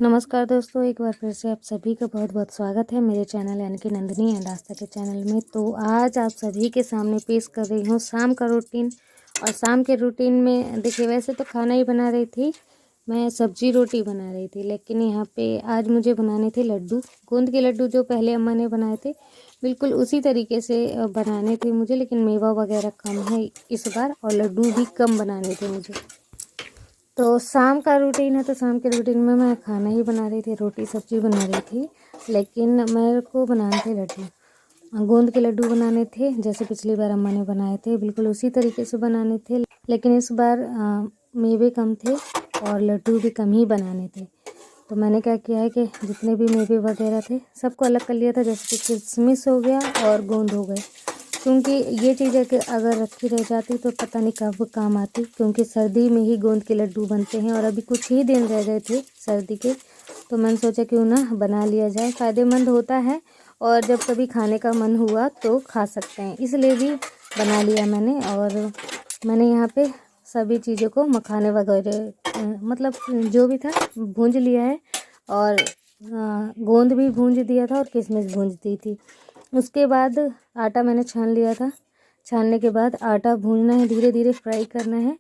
नमस्कार दोस्तों, एक बार फिर से आप सभी का बहुत बहुत स्वागत है मेरे चैनल यानी कि नंदिनी एंड आस्था के चैनल में। तो आज आप सभी के सामने पेश कर रही हूँ शाम का रूटीन। और शाम के रूटीन में देखिए, वैसे तो खाना ही बना रही थी, मैं सब्जी रोटी बना रही थी, लेकिन यहाँ पे आज मुझे बनाने थे लड्डू, गोंद के लड्डू जो पहले अम्मा ने बनाए थे बिल्कुल उसी तरीके से बनाने थे मुझे, लेकिन मेवा वगैरह कम है इस बार और लड्डू भी कम बनाने थे मुझे। तो शाम का रूटीन है, तो शाम के रूटीन में मैं खाना ही बना रही थी, रोटी सब्जी बना रही थी, लेकिन मेरे को बनाने थे लड्डू, गोंद के लड्डू बनाने थे जैसे पिछली बार अम्मा ने बनाए थे, बिल्कुल उसी तरीके से बनाने थे। लेकिन इस बार मेवे कम थे और लड्डू भी कम ही बनाने थे। तो मैंने क्या किया है कि जितने भी मेवे वगैरह थे सबको अलग कर लिया था, जैसे कि किशमिश हो गया और गोंद हो गए, क्योंकि ये चीज़ है कि अगर रखी रह जाती तो पता नहीं कब काम आती, क्योंकि सर्दी में ही गोंद के लड्डू बनते हैं और अभी कुछ ही दिन रह गए थे सर्दी के। तो मैंने सोचा क्यों ना बना लिया जाए, फ़ायदेमंद होता है और जब कभी खाने का मन हुआ तो खा सकते हैं, इसलिए भी बना लिया मैंने। और मैंने यहाँ पे सभी चीज़ों को मखाने वगैरह मतलब जो भी था भूंज लिया है, और गोंद भी भूंज दिया था और किशमिश भूंज दी थी। उसके बाद आटा मैंने छान लिया था, छानने के बाद आटा भूनना है, धीरे धीरे फ्राई करना है।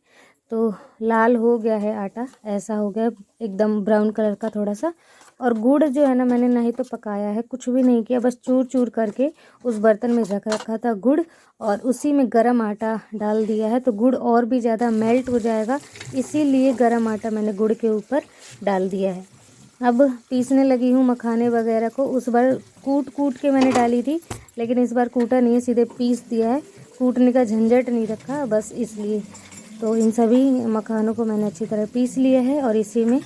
तो लाल हो गया है आटा, ऐसा हो गया एकदम ब्राउन कलर का थोड़ा सा। और गुड़ जो है ना, मैंने ना ही तो पकाया है, कुछ भी नहीं किया, बस चूर चूर करके उस बर्तन में रख रखा था गुड़, और उसी में गरम आटा डाल दिया है। तो गुड़ और भी ज़्यादा मेल्ट हो जाएगा, इसीलिए गरम आटा मैंने गुड़ के ऊपर डाल दिया है। अब पीसने लगी हूँ मखाने वगैरह को, उस बार कूट कूट के मैंने डाली थी, लेकिन इस बार कूटा नहीं है, सीधे पीस दिया है, कूटने का झंझट नहीं रखा बस इसलिए। तो इन सभी मखानों को मैंने अच्छी तरह पीस लिया है और इसी में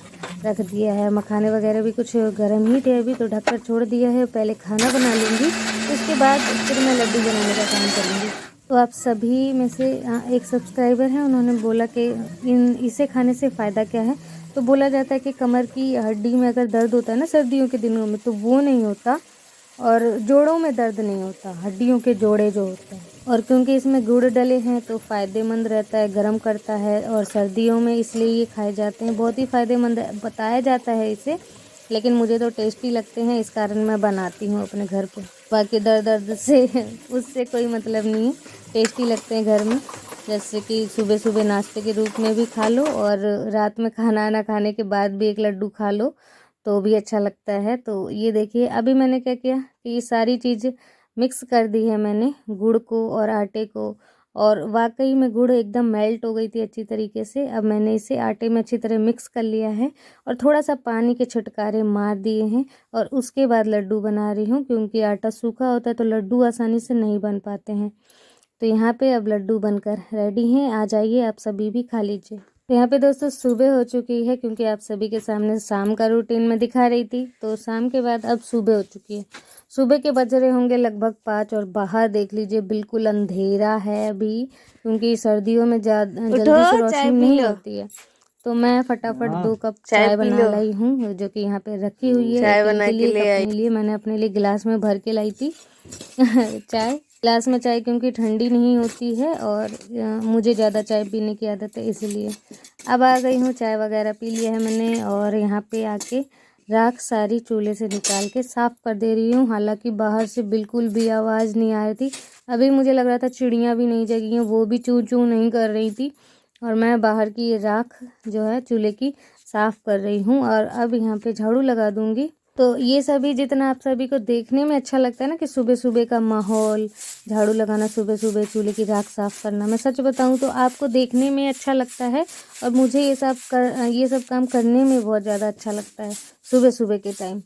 रख दिया है। मखाने वगैरह भी कुछ गर्म ही थे अभी, तो ढककर छोड़ दिया है, पहले खाना बना लूँगी, उसके बाद फिर मैं लड्डू बनाने का काम करूँगी। तो आप सभी में से एक सब्सक्राइबर हैं, उन्होंने बोला कि इसे खाने से फ़ायदा क्या है। तो बोला जाता है कि कमर की हड्डी में अगर दर्द होता है ना सर्दियों के दिनों में, तो वो नहीं होता, और जोड़ों में दर्द नहीं होता, हड्डियों के जोड़े जो होते हैं। और क्योंकि इसमें गुड़ डले हैं तो फ़ायदेमंद रहता है, गर्म करता है, और सर्दियों में इसलिए ये खाए जाते हैं, बहुत ही फ़ायदेमंद बताया जाता है इसे। लेकिन मुझे तो टेस्टी लगते हैं, इस कारण मैं बनाती हूँ अपने घर पे। बाकी दर्द से उससे कोई मतलब नहीं है, टेस्टी लगते हैं घर में। जैसे कि सुबह सुबह नाश्ते के रूप में भी खा लो, और रात में खाना ना खाने के बाद भी एक लड्डू खा लो तो भी अच्छा लगता है। तो ये देखिए, अभी मैंने क्या किया कि ये सारी चीज़ मिक्स कर दी है मैंने, गुड़ को और आटे को, और वाकई में गुड़ एकदम मेल्ट हो गई थी अच्छी तरीके से। अब मैंने इसे आटे में अच्छी तरह मिक्स कर लिया है और थोड़ा सा पानी के छुटकारे मार दिए हैं, और उसके बाद लड्डू बना रही हूँ, क्योंकि आटा सूखा होता है तो लड्डू आसानी से नहीं बन पाते हैं। तो यहाँ पे अब लड्डू बनकर रेडी हैं, आ जाइए आप सभी भी खा लीजिए। तो यहाँ पे दोस्तों सुबह हो चुकी है, क्योंकि आप सभी के सामने शाम का रूटीन में दिखा रही थी, तो शाम के बाद अब सुबह हो चुकी है। सुबह के बज रहे होंगे लगभग 5, और बाहर देख लीजिए बिल्कुल अंधेरा है अभी, क्योंकि सर्दियों में जल्दी से रोशनी नहीं होती है। तो मैं फटाफट 2 कप चाय बना लाई हूँ, जो कि यहाँ पे रखी हुई है। चाय बना के लिए अपने लिए, मैंने अपने लिए गिलास में भर के लाई थी चाय, गिलास में चाय, क्योंकि ठंडी नहीं होती है और मुझे ज़्यादा चाय पीने की आदत है, इसलिए। अब आ गई हूँ, चाय वगैरह पी लिया है मैंने, और यहाँ पे आके राख सारी चूल्हे से निकाल के साफ़ कर दे रही हूँ। हालांकि बाहर से बिल्कुल भी आवाज़ नहीं आ रही थी, अभी मुझे लग रहा था चिड़ियाँ भी नहीं जगी हैं, वो भी चूँ चूँ नहीं कर रही थी, और मैं बाहर की ये राख जो है चूल्हे की साफ़ कर रही हूँ। और अब यहाँ पे झाड़ू लगा दूँगी। तो ये सभी जितना आप सभी को देखने में अच्छा लगता है ना कि सुबह सुबह का माहौल, झाड़ू लगाना, सुबह सुबह चूल्हे की राख साफ़ करना, मैं सच बताऊं तो आपको देखने में अच्छा लगता है, और मुझे ये सब काम करने में बहुत ज़्यादा अच्छा लगता है सुबह सुबह के टाइम।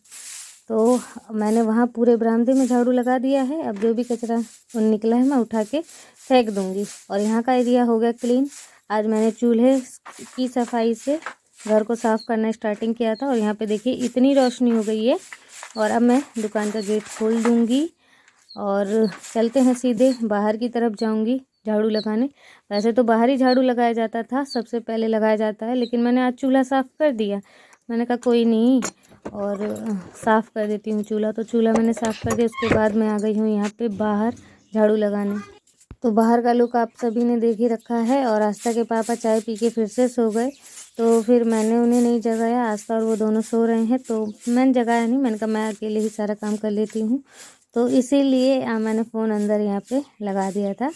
तो मैंने वहाँ पूरे बरामदे में झाड़ू लगा दिया है, अब जो भी कचरा निकला है मैं उठा के फेंक दूँगी। और यहाँ का एरिया हो गया क्लीन। आज मैंने चूल्हे की सफाई से घर को साफ़ करना स्टार्टिंग किया था, और यहाँ पे देखिए इतनी रोशनी हो गई है। और अब मैं दुकान का गेट खोल दूँगी और चलते हैं, सीधे बाहर की तरफ जाऊँगी झाड़ू लगाने। वैसे तो बाहर ही झाड़ू लगाया जाता था, सबसे पहले लगाया जाता है, लेकिन मैंने आज चूल्हा साफ़ कर दिया। मैंने कहा कोई नहीं, और साफ़ कर देती हूँ चूल्हा। तो चूल्हा मैंने साफ़ कर दिया, उसके बाद मैं आ गई हूँ यहाँ पे बाहर झाड़ू लगाने। तो बाहर का लुक आप सभी ने देख ही रखा है, और आस्था के पापा चाय पी के फिर से सो गए, तो फिर मैंने उन्हें नहीं जगाया, आस्था और वो दोनों सो रहे हैं, तो मैंने जगाया नहीं। मैंने कहा मैं अकेले ही सारा काम कर लेती हूँ, तो इसीलिए मैंने फ़ोन अंदर यहाँ पे लगा दिया था।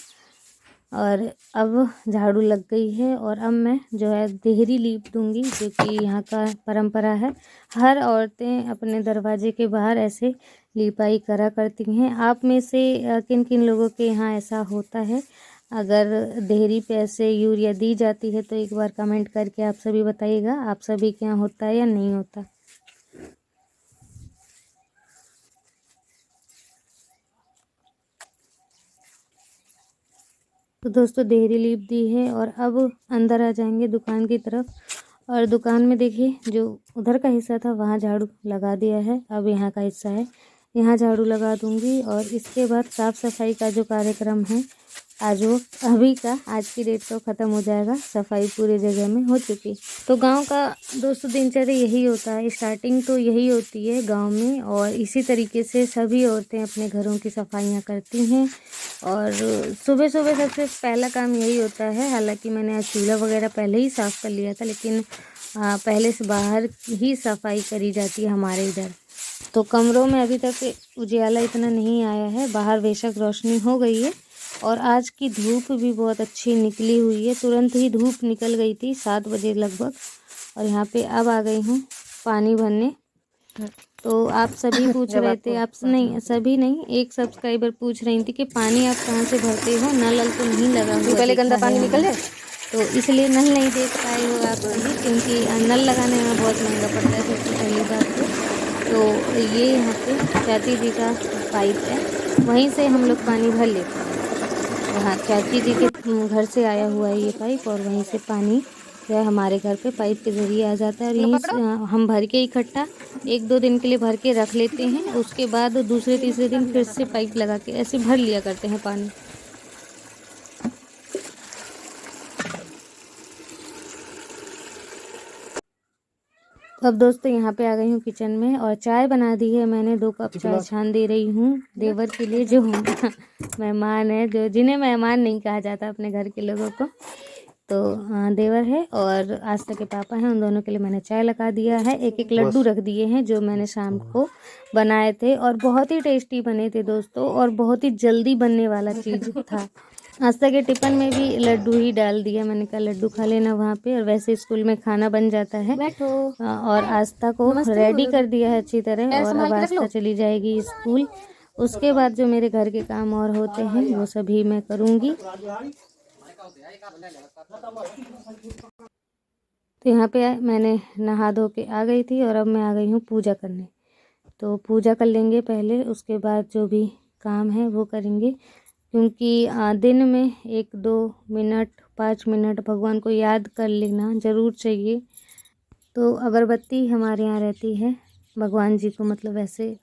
और अब झाड़ू लग गई है और अब मैं जो है देहरी लीप दूंगी, जो कि यहाँ का परंपरा है। हर औरतें अपने दरवाजे के बाहर ऐसे लिपाई करा करती हैं। आप में से किन किन लोगों के यहाँ ऐसा होता है? अगर देहरी पे ऐसे यूरिया दी जाती है तो एक बार कमेंट करके आप सभी बताइएगा, आप सभी के यहाँ होता है या नहीं होता। तो दोस्तों देहरी लीप दी है और अब अंदर आ जाएंगे दुकान की तरफ। और दुकान में देखिए जो उधर का हिस्सा था वहाँ झाड़ू लगा दिया है, अब यहाँ का हिस्सा है, यहाँ झाड़ू लगा दूंगी। और इसके बाद साफ़ सफाई का जो कार्यक्रम है आज वो अभी का आज की डेट तो ख़त्म हो जाएगा, सफाई पूरी जगह में हो चुकी। तो गांव का दोस्तों दिनचर्या यही होता है, स्टार्टिंग तो यही होती है गांव में, और इसी तरीके से सभी औरतें अपने घरों की सफाइयां करती हैं। और सुबह सुबह सबसे पहला काम यही होता है। हालांकि मैंने आज चूल्हा वगैरह पहले ही साफ़ कर लिया था, लेकिन पहले से बाहर ही सफाई करी जाती है हमारे इधर। तो कमरों में अभी तक उजियाला इतना नहीं आया है, बाहर बेशक रोशनी हो गई है। और आज की धूप भी बहुत अच्छी निकली हुई है, तुरंत ही धूप निकल गई थी 7 बजे लगभग। और यहाँ पे अब आ गई हूँ पानी भरने। तो आप सभी पूछ रहे थे, आप नहीं सभी नहीं, एक सब्सक्राइबर पूछ रही थी कि पानी आप कहाँ से भरते हो, नल तो नहीं लगा हुआ, पहले गंदा पानी निकल जाए, तो इसलिए नल नहीं देख पाए हो आप सभी, क्योंकि नल लगाने में बहुत महंगा पड़ता है सबसे पहली बात तो ये यहाँ पे चाची जी का पाइप है, वहीं से हम लोग पानी भर लेते हैं। हाँ, चाची जी के घर से आया हुआ है ये पाइप, और वहीं से पानी जो है हमारे घर पे पाइप के ज़रिए आ जाता है। और यहीं से हम भर के इकट्ठा 1-2 दिन के लिए भर के रख लेते हैं, उसके बाद दूसरे तीसरे दिन फिर से पाइप लगा के ऐसे भर लिया करते हैं पानी। अब दोस्तों यहाँ पे आ गई हूँ किचन में और चाय बना दी है मैंने, 2 कप चाय छान दे रही हूँ देवर के लिए, जो मेहमान है, जो जिन्हें मेहमान नहीं कहा जाता अपने घर के लोगों को। तो देवर है और आस्था के पापा हैं, उन दोनों के लिए मैंने चाय लगा दिया है। एक एक लड्डू रख दिए हैं जो मैंने शाम को बनाए थे, और बहुत ही टेस्टी बने थे दोस्तों, और बहुत ही जल्दी बनने वाला चीज़ था। आस्था के टिफिन में भी लड्डू ही डाल दिया, मैंने कहा लड्डू खा लेना वहाँ पे, और वैसे स्कूल में खाना बन जाता है। और आस्था को रेडी कर दिया है अच्छी तरह, और अब आस्था चली जाएगी स्कूल। उसके बाद जो मेरे घर के काम और होते हैं वो सभी मैं करूँगी। तो यहाँ पे मैंने नहा धो के आ गई थी और अब मैं आ गई हूँ पूजा करने। तो पूजा कर लेंगे पहले, उसके बाद जो भी काम है वो करेंगे, क्योंकि दिन में 1-2 मिनट 5 मिनट भगवान को याद कर लेना ज़रूर चाहिए। तो अगरबत्ती हमारे यहाँ रहती है भगवान जी को, मतलब ऐसे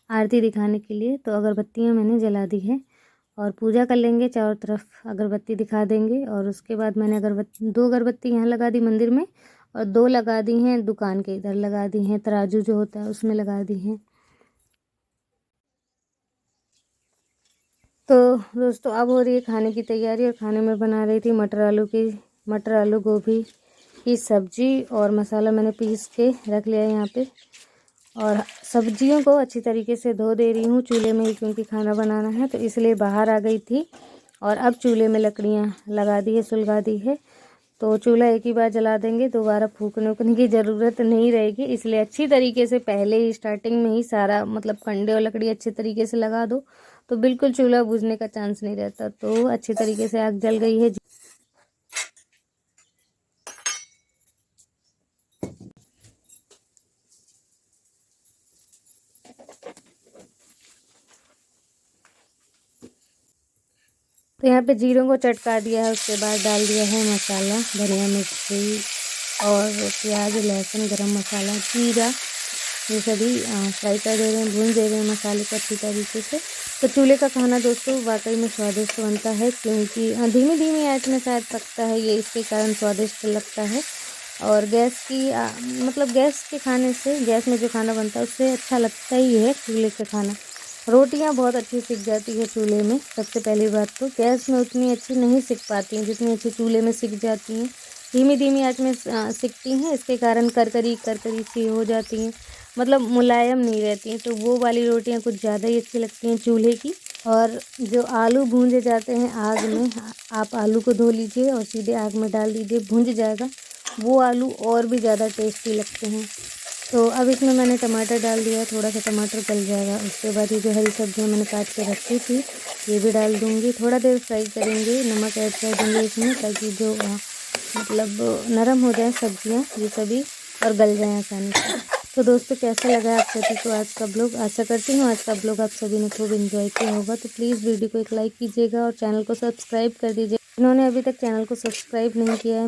आरती दिखाने के लिए, तो अगरबत्तियाँ मैंने जला दी है। और पूजा कर लेंगे, चारों तरफ अगरबत्ती दिखा देंगे। और उसके बाद मैंने 2 अगरबत्ती यहाँ लगा दी मंदिर में, और 2 लगा दी हैं दुकान के इधर, लगा दी हैं तराजू जो होता है उसमें लगा दी हैं। तो दोस्तों अब हो रही है खाने की तैयारी, और खाने में बना रही थी मटर आलू गोभी की सब्जी, और मसाला मैंने पीस के रख लिया है यहाँ पे। और सब्जियों को अच्छी तरीके से धो दे रही हूँ चूल्हे में ही, क्योंकि खाना बनाना है, तो इसलिए बाहर आ गई थी। और अब चूल्हे में लकड़ियाँ लगा दी है, सुलगा दी है, तो चूल्हा एक ही बार जला देंगे, दोबारा फूकने उकने की ज़रूरत नहीं रहेगी। इसलिए अच्छी तरीके से पहले ही स्टार्टिंग में ही सारा मतलब कंडे और लकड़ी अच्छे तरीके से लगा दो, तो बिल्कुल चूल्हा बुझने का चांस नहीं रहता। तो अच्छी तरीके से आग जल गई है। तो यहाँ पे जीरों को चटका दिया है, उसके बाद डाल दिया है मसाला, धनिया मिर्ची और प्याज लहसुन गरम मसाला जीरा, ये सभी फ्राई कर दे रहे हैं, भून दे रहे हैं मसाले को अच्छी तरीके से। तो चूल्हे का खाना दोस्तों वाकई में स्वादिष्ट बनता है, क्योंकि धीमी धीमी आंच में शायद पकता है ये, इसके कारण स्वादिष्ट लगता है। और गैस की मतलब गैस के खाने से, गैस में जो खाना बनता है उससे अच्छा लगता ही है चूल्हे का खाना। रोटियां बहुत अच्छी सिक जाती है चूल्हे में, सबसे पहली बात तो गैस में उतनी अच्छी नहीं सिक पाती हैं जितनी अच्छी चूल्हे में सिक जाती हैं। धीमी धीमी आंच में सिकती हैं, इसके कारण करकरी सी हो जाती हैं, मतलब मुलायम नहीं रहती हैं। तो वो वाली रोटियां कुछ ज़्यादा ही अच्छी लगती हैं चूल्हे की। और जो आलू भूंजे जाते हैं आग में, आप आलू को धो लीजिए और सीधे आग में डाल दीजिए, भूंज जाएगा, वो आलू और भी ज़्यादा टेस्टी लगते हैं। तो अब इसमें मैंने टमाटर डाल दिया, थोड़ा सा टमाटर गल जाएगा, उसके बाद ये जो हरी सब्जियाँ मैंने काट के रखी थी ये भी डाल दूँगी। थोड़ा देर फ्राई करेंगे, नमक ऐड कर देंगे इसमें ताकि जो मतलब नरम हो जाए सब्जियाँ ये सभी और गल जाएँ आसानी से। तो दोस्तों कैसा लगा आप सभी को आज का ब्लॉग? आशा करती हूँ आज का ब्लॉग आप सभी ने खूब एंजॉय किया होगा। तो प्लीज़ वीडियो को एक लाइक कीजिएगा और चैनल को सब्सक्राइब कर दीजिए। जिन्होंने अभी तक चैनल को सब्सक्राइब नहीं किया है